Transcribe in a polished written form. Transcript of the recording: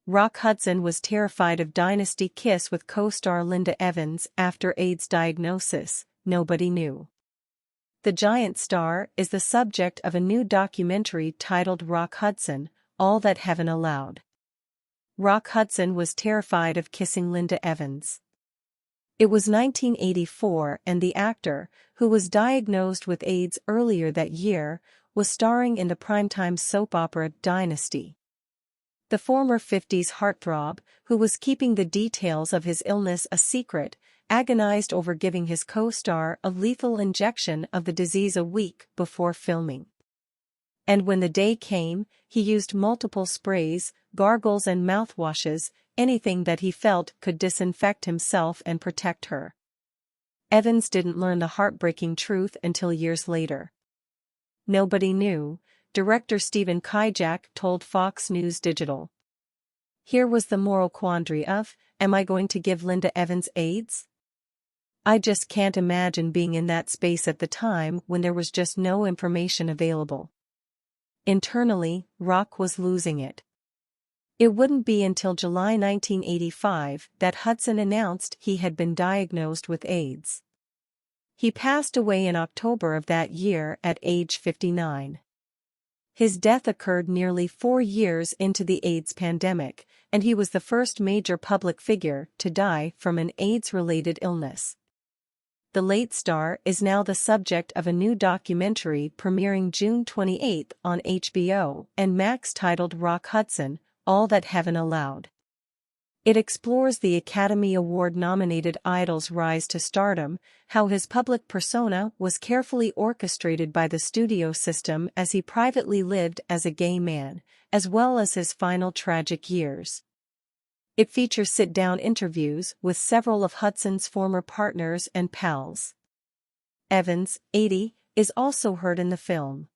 Rock Hudson was terrified of Dynasty kiss with co-star Linda Evans after AIDS diagnosis, nobody knew. The giant star is the subject of a new documentary titled Rock Hudson, All That Heaven Allowed. Rock Hudson was terrified of kissing Linda Evans. It was 1984 and the actor, who was diagnosed with AIDS earlier that year, was starring in the primetime soap opera Dynasty. The former 50s heartthrob, who was keeping the details of his illness a secret, agonized over giving his co-star a lethal injection of the disease a week before filming. And when the day came, he used multiple sprays, gargles and mouthwashes, anything that he felt could disinfect himself and protect her. Evans didn't learn the heartbreaking truth until years later. Nobody knew, director Stephen Kijak told Fox News Digital. Here was the moral quandary of, am I going to give Linda Evans AIDS? I just can't imagine being in that space at the time when there was just no information available. Internally, Rock was losing it. It wouldn't be until July 1985 that Hudson announced he had been diagnosed with AIDS. He passed away in October of that year at age 59. His death occurred nearly 4 years into the AIDS pandemic, and he was the first major public figure to die from an AIDS-related illness. The late star is now the subject of a new documentary premiering June 28 on HBO and Max titled Rock Hudson, All That Heaven Allowed. It explores the Academy Award-nominated idol's rise to stardom, how his public persona was carefully orchestrated by the studio system as he privately lived as a gay man, as well as his final tragic years. It features sit-down interviews with several of Hudson's former partners and pals. Evans, 80, is also heard in the film.